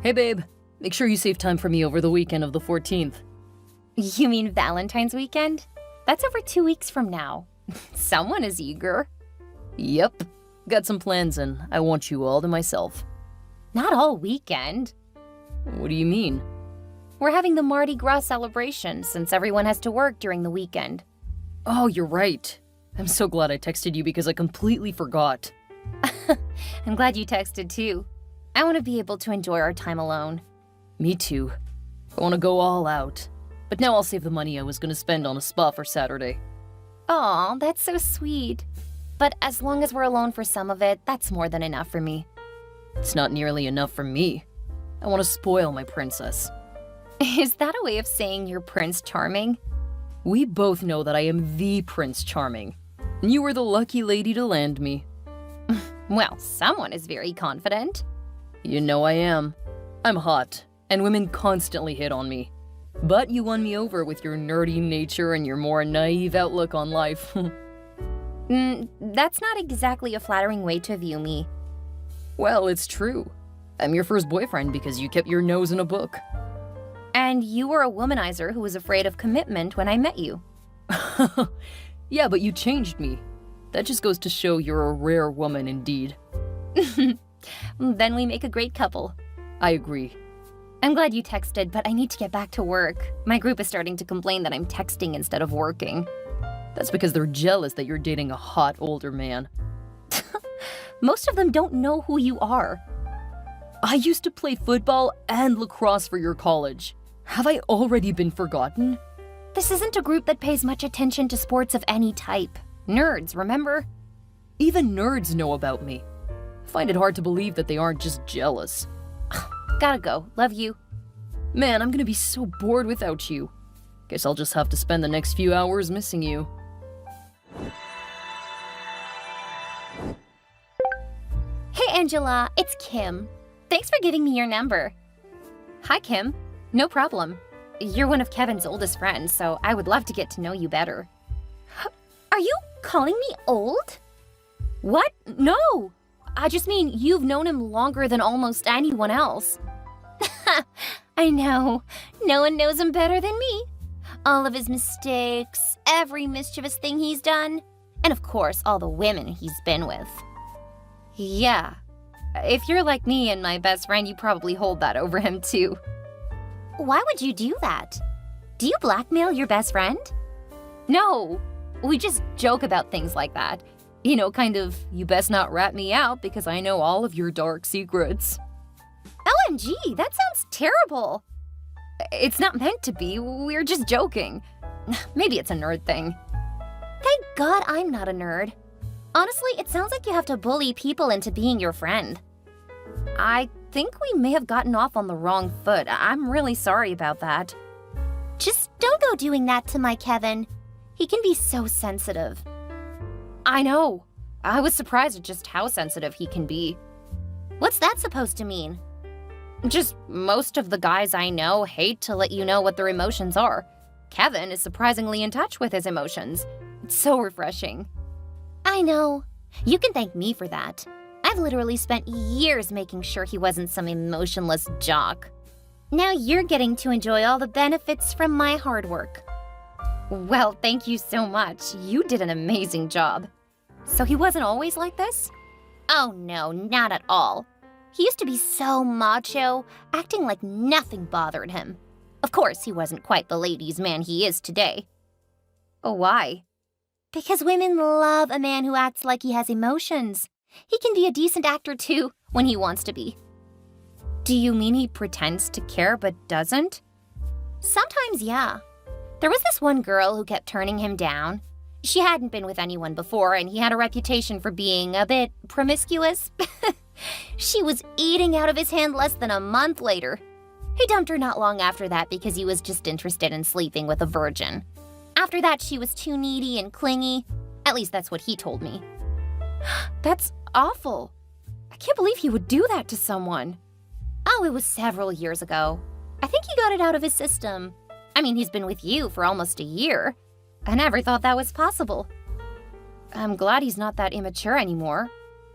Hey babe, make sure you save time for me over the weekend of the 14th. You mean Valentine's weekend? That's over 2 weeks from now. Someone is eager. Yep, got some plans and I want you all to myself. Not all weekend. What do you mean? We're having the Mardi Gras celebration since everyone has to work during the weekend. Oh, you're right. I'm so glad I texted you because I completely forgot. I'm glad you texted too. I want to be able to enjoy our time alone. Me too. I want to go all out. But now I'll save the money I was going to spend on a spa for Saturday. Aw, that's so sweet. But as long as we're alone for some of it, that's more than enough for me. It's not nearly enough for me. I want to spoil my princess. Is that a way of saying you're Prince Charming? We both know that I am the Prince Charming. And you were the lucky lady to land me. Well, someone is very confident. You know I am. I'm hot, and women constantly hit on me. But you won me over with your nerdy nature and your more naive outlook on life. That's not exactly a flattering way to view me. Well, it's true. I'm your first boyfriend because you kept your nose in a book. And you were a womanizer who was afraid of commitment when I met you. Yeah, but you changed me. That just goes to show you're a rare woman indeed. Then we make a great couple. I agree. I'm glad you texted, but I need to get back to work. My group is starting to complain that I'm texting instead of working. That's because they're jealous that you're dating a hot older man. Most of them don't know who you are. I used to play football and lacrosse for your college. Have I already been forgotten? This isn't a group that pays much attention to sports of any type. Nerds, remember? Even nerds know about me. I find it hard to believe that they aren't just jealous. Gotta go. Love you. Man, I'm gonna be so bored without you. Guess I'll just have to spend the next few hours missing you. Hey, Angela, it's Kim. Thanks for giving me your number. Hi, Kim. No problem. You're one of Kevin's oldest friends, so I would love to get to know you better. Are you calling me old? What? No! I just mean you've known him longer than almost anyone else. I know. No one knows him better than me. All of his mistakes, every mischievous thing he's done, and of course, all the women he's been with. Yeah. If you're like me and my best friend, you probably hold that over him too. Why would you do that? Do you blackmail your best friend? No. We just joke about things like that. You know, kind of, you best not rat me out because I know all of your dark secrets. OMG, that sounds terrible. It's not meant to be, we're just joking. Maybe it's a nerd thing. Thank God I'm not a nerd. Honestly, it sounds like you have to bully people into being your friend. I think we may have gotten off on the wrong foot. I'm really sorry about that. Just don't go doing that to my Kevin. He can be so sensitive. I know. I was surprised at just how sensitive he can be. What's that supposed to mean? Just most of the guys I know hate to let you know what their emotions are. Kevin is surprisingly in touch with his emotions. It's so refreshing. I know. You can thank me for that. I've literally spent years making sure he wasn't some emotionless jock. Now you're getting to enjoy all the benefits from my hard work. Well, thank you so much. You did an amazing job. So he wasn't always like this? Oh no, not at all. He used to be so macho, acting like nothing bothered him. Of course, he wasn't quite the ladies' man he is today. Oh, why? Because women love a man who acts like he has emotions. He can be a decent actor too, when he wants to be. Do you mean he pretends to care but doesn't? Sometimes, yeah. There was this one girl who kept turning him down. She hadn't been with anyone before, and he had a reputation for being a bit promiscuous. She was eating out of his hand less than a month later. He dumped her not long after that because he was just interested in sleeping with a virgin. After that, she was too needy and clingy. At least that's what he told me. That's awful. I can't believe he would do that to someone. Oh, it was several years ago. I think he got it out of his system. I mean, he's been with you for almost a year. I never thought that was possible. I'm glad he's not that immature anymore.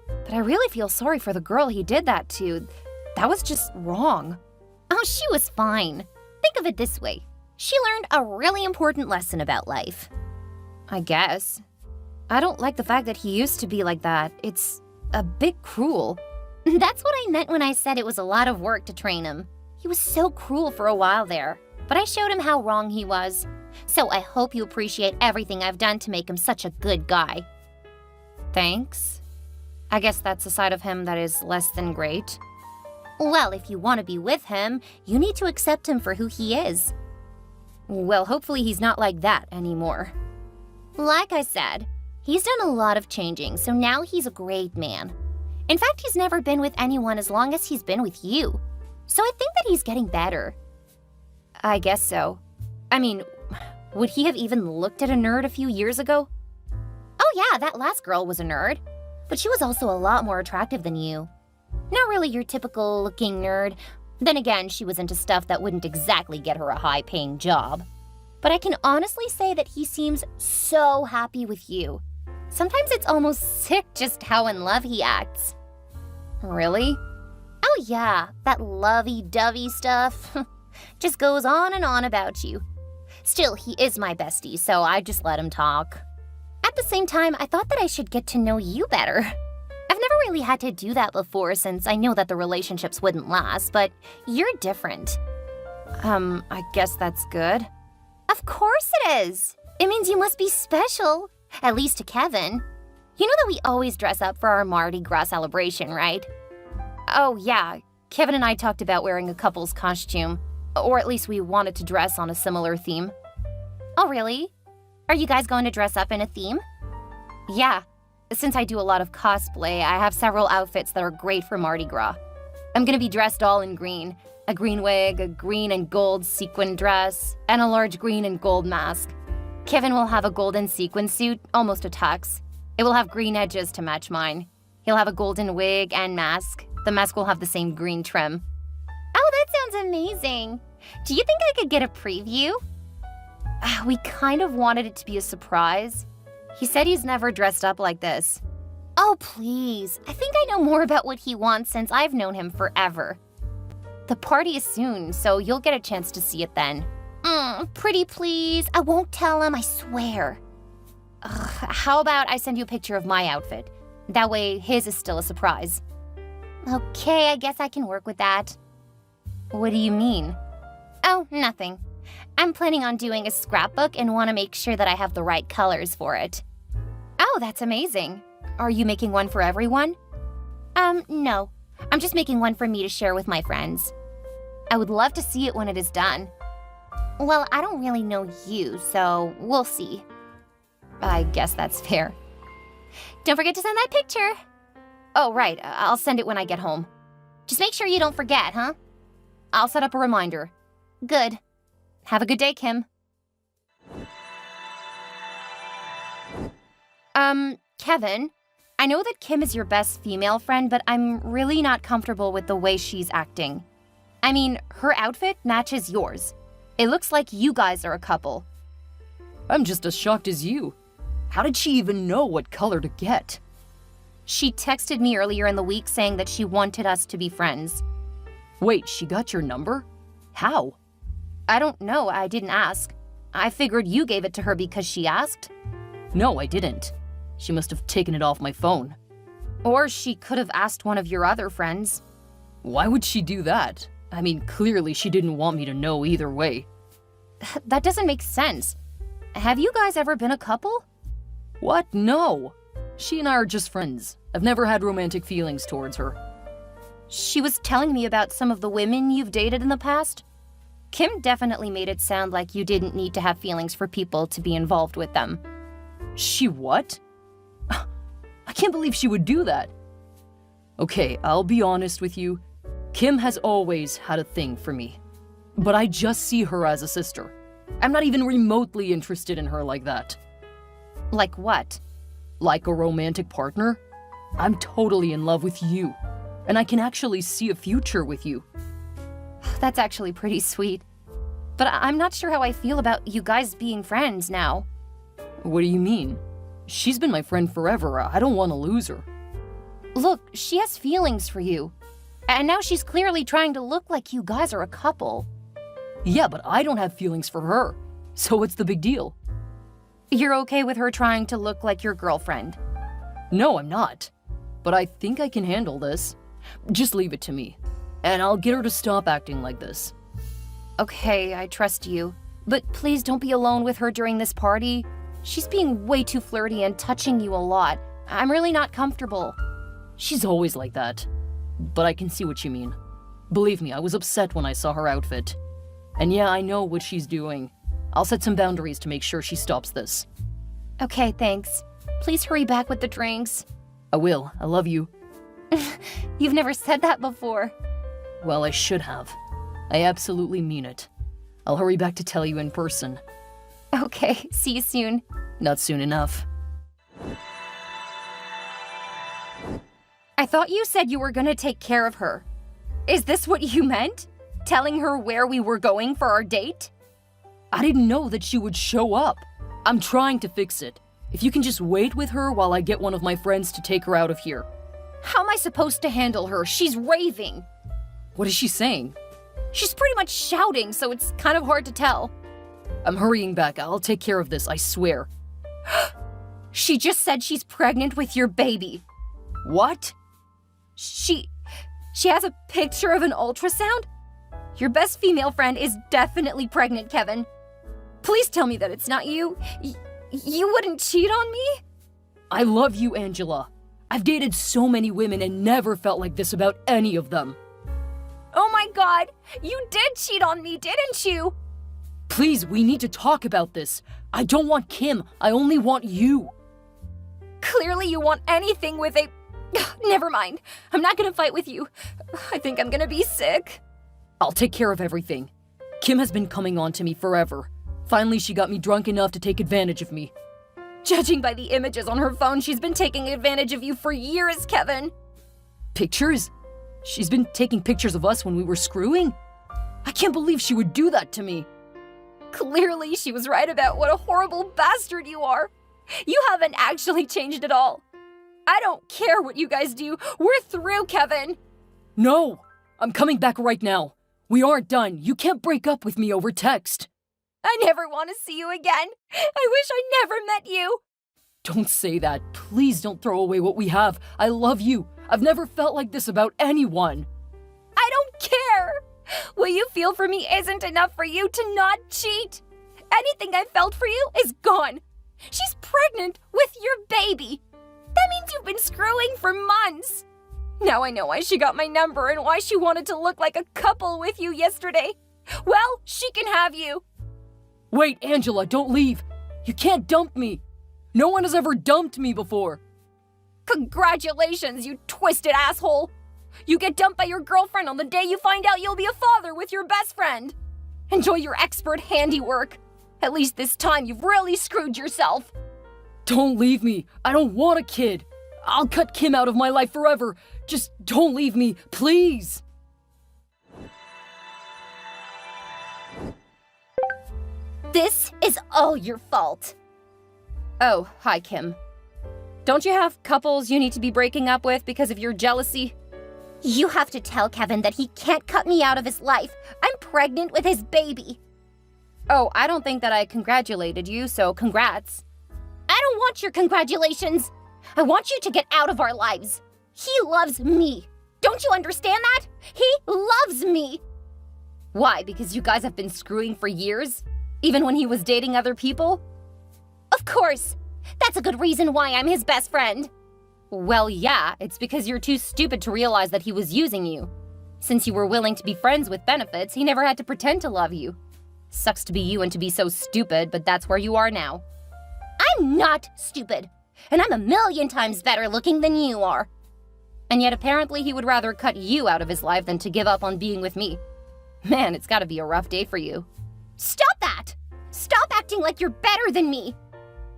But I really feel sorry for the girl he did that to. That was just wrong. Oh, she was fine. Think of it this way. She learned a really important lesson about life. I guess. I don't like the fact that he used to be like that. It's a bit cruel. That's what I meant when I said it was a lot of work to train him. He was so cruel for a while there, but I showed him how wrong he was. So I hope you appreciate everything I've done to make him such a good guy. Thanks. I guess that's a side of him that is less than great. Well, if you want to be with him, you need to accept him for who he is. Well, hopefully he's not like that anymore. Like I said, he's done a lot of changing, so now he's a great man. In fact, he's never been with anyone as long as he's been with you. So I think that he's getting better. I guess so. I mean, would he have even looked at a nerd a few years ago? Oh yeah, that last girl was a nerd. But she was also a lot more attractive than you. Not really your typical looking nerd. Then again, she was into stuff that wouldn't exactly get her a high-paying job. But I can honestly say that he seems so happy with you. Sometimes it's almost sick just how in love he acts. Really? Oh yeah, that lovey-dovey stuff. Just goes on and on about you. Still, he is my bestie, so I just let him talk. At the same time, I thought that I should get to know you better. I've never really had to do that before since I know that the relationships wouldn't last, but you're different. I guess that's good. Of course it is. It means you must be special, at least to Kevin. You know that we always dress up for our Mardi Gras celebration, right? Oh yeah, Kevin and I talked about wearing a couple's costume, or at least we wanted to dress on a similar theme. Oh really? Are you guys going to dress up in a theme? Yeah. Since I do a lot of cosplay, I have several outfits that are great for Mardi Gras. I'm gonna be dressed all in green. A green wig, a green and gold sequin dress, and a large green and gold mask. Kevin will have a golden sequin suit, almost a tux. It will have green edges to match mine. He'll have a golden wig and mask. The mask will have the same green trim. Oh, that sounds amazing. Do you think I could get a preview? We kind of wanted it to be a surprise. He said he's never dressed up like this. Oh, please. I think I know more about what he wants since I've known him forever. The party is soon, so you'll get a chance to see it then. Pretty please. I won't tell him, I swear. How about I send you a picture of my outfit? That way, his is still a surprise. Okay, I guess I can work with that. What do you mean? Oh, nothing. I'm planning on doing a scrapbook and want to make sure that I have the right colors for it. Oh, that's amazing. Are you making one for everyone? No. I'm just making one for me to share with my friends. I would love to see it when it is done. Well, I don't really know you, so we'll see. I guess that's fair. Don't forget to send that picture. Oh, right. I'll send it when I get home. Just make sure you don't forget, huh? I'll set up a reminder. Good. Have a good day, Kim. Kevin, I know that Kim is your best female friend, but I'm really not comfortable with the way she's acting. I mean, her outfit matches yours. It looks like you guys are a couple. I'm just as shocked as you. How did she even know what color to get? She texted me earlier in the week saying that she wanted us to be friends. Wait, she got your number? How? I don't know, I didn't ask. I figured you gave it to her because she asked. No, I didn't. She must have taken it off my phone. Or she could have asked one of your other friends. Why would she do that? I mean, clearly she didn't want me to know either way. That doesn't make sense. Have you guys ever been a couple? What? No. She and I are just friends. I've never had romantic feelings towards her. She was telling me about some of the women you've dated in the past. Kim definitely made it sound like you didn't need to have feelings for people to be involved with them. She what? I can't believe she would do that. Okay, I'll be honest with you. Kim has always had a thing for me. But I just see her as a sister. I'm not even remotely interested in her like that. Like what? Like a romantic partner? I'm totally in love with you. And I can actually see a future with you. That's actually pretty sweet. But I'm not sure how I feel about you guys being friends now. What do you mean? She's been my friend forever. I don't want to lose her. Look, she has feelings for you. And now she's clearly trying to look like you guys are a couple. Yeah, but I don't have feelings for her. So what's the big deal? You're okay with her trying to look like your girlfriend? No, I'm not. But I think I can handle this. Just leave it to me. And I'll get her to stop acting like this. Okay, I trust you. But please don't be alone with her during this party. She's being way too flirty and touching you a lot. I'm really not comfortable. She's always like that. But I can see what you mean. Believe me, I was upset when I saw her outfit. And yeah, I know what she's doing. I'll set some boundaries to make sure she stops this. Okay, thanks. Please hurry back with the drinks. I will. I love you. You've never said that before. Well, I should have. I absolutely mean it. I'll hurry back to tell you in person. Okay, see you soon. Not soon enough. I thought you said you were gonna take care of her. Is this what you meant? Telling her where we were going for our date? I didn't know that she would show up. I'm trying to fix it. If you can just wait with her while I get one of my friends to take her out of here. How am I supposed to handle her? She's raving. What is she saying? She's pretty much shouting, so it's kind of hard to tell. I'm hurrying back. I'll take care of this, I swear. She just said she's pregnant with your baby. What? She has a picture of an ultrasound? Your best female friend is definitely pregnant, Kevin. Please tell me that it's not you. You wouldn't cheat on me? I love you, Angela. I've dated so many women and never felt like this about any of them. Oh my god, you did cheat on me, didn't you? Please, we need to talk about this. I don't want Kim. I only want you. Clearly you want anything with a... Never mind. I'm not gonna fight with you. I think I'm gonna be sick. I'll take care of everything. Kim has been coming on to me forever. Finally, she got me drunk enough to take advantage of me. Judging by the images on her phone, she's been taking advantage of you for years, Kevin. Pictures? She's been taking pictures of us when we were screwing? I can't believe she would do that to me. Clearly, she was right about what a horrible bastard you are. You haven't actually changed at all. I don't care what you guys do. We're through, Kevin. No! I'm coming back right now. We aren't done. You can't break up with me over text. I never want to see you again. I wish I never met you. Don't say that. Please don't throw away what we have. I love you. I've never felt like this about anyone. I don't care. What you feel for me isn't enough for you to not cheat. Anything I felt for you is gone. She's pregnant with your baby. That means you've been screwing for months. Now I know why she got my number and why she wanted to look like a couple with you yesterday. Well, she can have you. Wait, Angela, don't leave. You can't dump me. No one has ever dumped me before. Congratulations, you twisted asshole. You get dumped by your girlfriend on the day you find out you'll be a father with your best friend. Enjoy your expert handiwork. At least this time you've really screwed yourself. Don't leave me. I don't want a kid. I'll cut Kim out of my life forever. Just don't leave me, please. This is all your fault. Oh, hi, Kim. Don't you have couples you need to be breaking up with because of your jealousy? You have to tell Kevin that he can't cut me out of his life. I'm pregnant with his baby. Oh, I don't think that I congratulated you, so congrats. I don't want your congratulations. I want you to get out of our lives. He loves me. Don't you understand that? He loves me. Why? Because you guys have been screwing for years? Even when he was dating other people? Of course. That's a good reason why I'm his best friend. Well, yeah, it's because you're too stupid to realize that he was using you. Since you were willing to be friends with benefits, he never had to pretend to love you. Sucks to be you and to be so stupid, but that's where you are now. I'm not stupid, and I'm a million times better looking than you are. And yet apparently he would rather cut you out of his life than to give up on being with me. Man, it's gotta be a rough day for you. Stop that! Stop acting like you're better than me!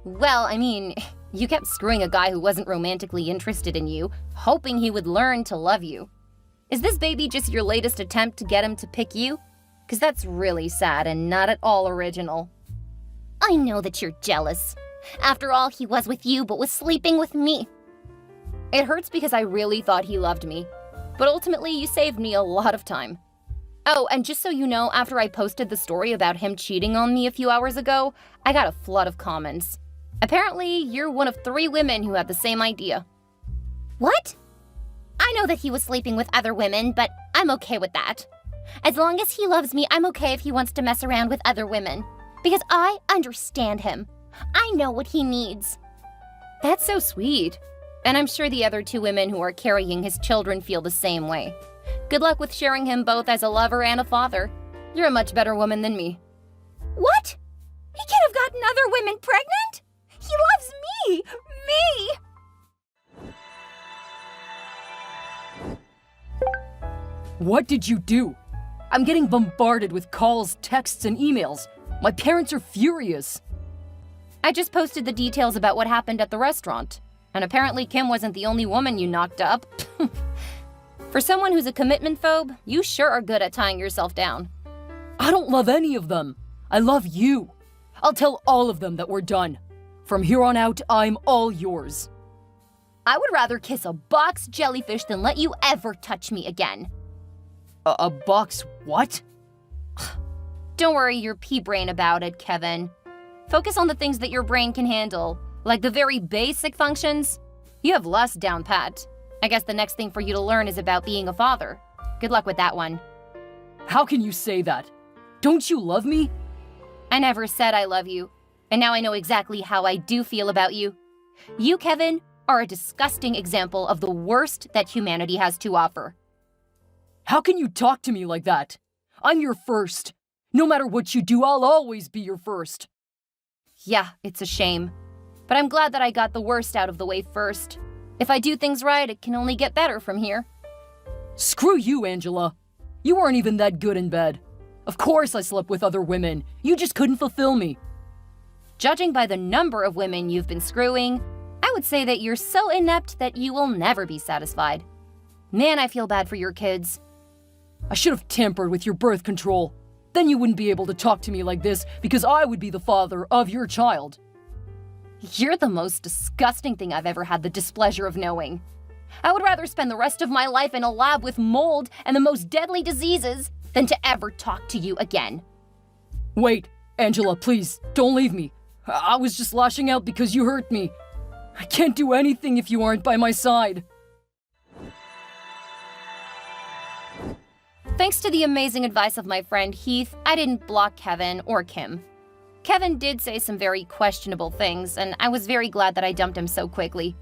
Well, I mean, you kept screwing a guy who wasn't romantically interested in you, hoping he would learn to love you. Is this baby just your latest attempt to get him to pick you? 'Cause that's really sad and not at all original. I know that you're jealous. After all, he was with you but was sleeping with me. It hurts because I really thought he loved me. But ultimately, you saved me a lot of time. Oh, and just so you know, after I posted the story about him cheating on me a few hours ago, I got a flood of comments. Apparently, you're one of 3 women who had the same idea. What? I know that he was sleeping with other women, but I'm okay with that. As long as he loves me, I'm okay if he wants to mess around with other women. Because I understand him. I know what he needs. That's so sweet. And I'm sure the other 2 women who are carrying his children feel the same way. Good luck with sharing him both as a lover and a father. You're a much better woman than me. What? He can't have gotten other women pregnant? He loves me! Me! What did you do? I'm getting bombarded with calls, texts, and emails. My parents are furious. I just posted the details about what happened at the restaurant. And apparently Kim wasn't the only woman you knocked up. For someone who's a commitment phobe, you sure are good at tying yourself down. I don't love any of them. I love you. I'll tell all of them that we're done. From here on out, I'm all yours. I would rather kiss a box jellyfish than let you ever touch me again. A box what? Don't worry your pea brain about it, Kevin. Focus on the things that your brain can handle, like the very basic functions. You have less down pat. I guess the next thing for you to learn is about being a father. Good luck with that one. How can you say that? Don't you love me? I never said I love you, and now I know exactly how I do feel about you. You, Kevin, are a disgusting example of the worst that humanity has to offer. How can you talk to me like that? I'm your first. No matter what you do, I'll always be your first. Yeah, it's a shame. But I'm glad that I got the worst out of the way first. If I do things right, it can only get better from here. Screw you, Angela. You weren't even that good in bed. Of course I slept with other women. You just couldn't fulfill me. Judging by the number of women you've been screwing, I would say that you're so inept that you will never be satisfied. Man, I feel bad for your kids. I should have tampered with your birth control. Then you wouldn't be able to talk to me like this because I would be the father of your child. You're the most disgusting thing I've ever had the displeasure of knowing. I would rather spend the rest of my life in a lab with mold and the most deadly diseases than to ever talk to you again. Wait, Angela, please, don't leave me. I was just lashing out because you hurt me. I can't do anything if you aren't by my side. Thanks to the amazing advice of my friend Heath, I didn't block Kevin or Kim. Kevin did say some very questionable things, and I was very glad that I dumped him so quickly.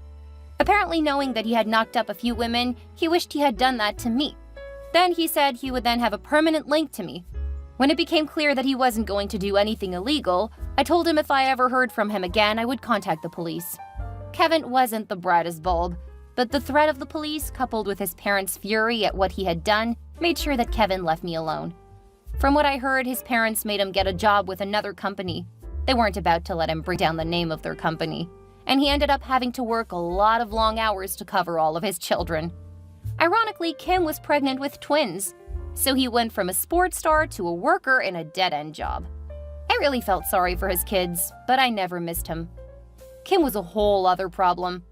Apparently, knowing that he had knocked up a few women, he wished he had done that to me. Then he said he would then have a permanent link to me. When it became clear that he wasn't going to do anything illegal, I told him if I ever heard from him again, I would contact the police. Kevin wasn't the brightest bulb, but the threat of the police, coupled with his parents' fury at what he had done, made sure that Kevin left me alone. From what I heard, his parents made him get a job with another company. They weren't about to let him bring down the name of their company, and he ended up having to work a lot of long hours to cover all of his children. Ironically, Kim was pregnant with twins, so he went from a sports star to a worker in a dead-end job. I really felt sorry for his kids, but I never missed him. Kim was a whole other problem.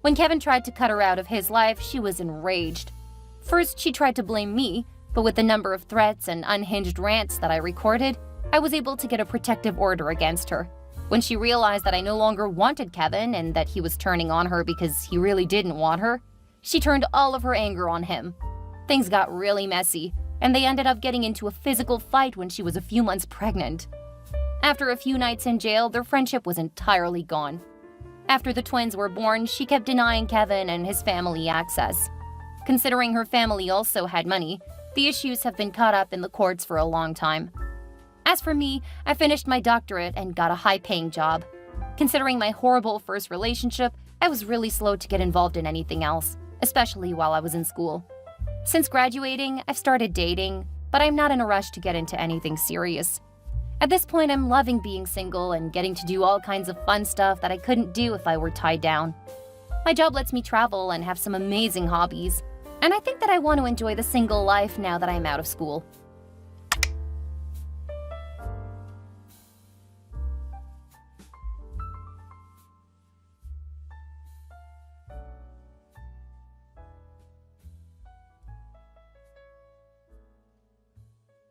When Kevin tried to cut her out of his life, she was enraged. First, she tried to blame me, but with the number of threats and unhinged rants that I recorded, I was able to get a protective order against her. When she realized that I no longer wanted Kevin and that he was turning on her because he really didn't want her, she turned all of her anger on him. Things got really messy, and they ended up getting into a physical fight when she was a few months pregnant. After a few nights in jail, their friendship was entirely gone. After the twins were born, she kept denying Kevin and his family access. Considering her family also had money, the issues have been caught up in the courts for a long time. As for me, I finished my doctorate and got a high-paying job. Considering my horrible first relationship, I was really slow to get involved in anything else, especially while I was in school. Since graduating, I've started dating, but I'm not in a rush to get into anything serious. At this point, I'm loving being single and getting to do all kinds of fun stuff that I couldn't do if I were tied down. My job lets me travel and have some amazing hobbies, and I think that I want to enjoy the single life now that I'm out of school.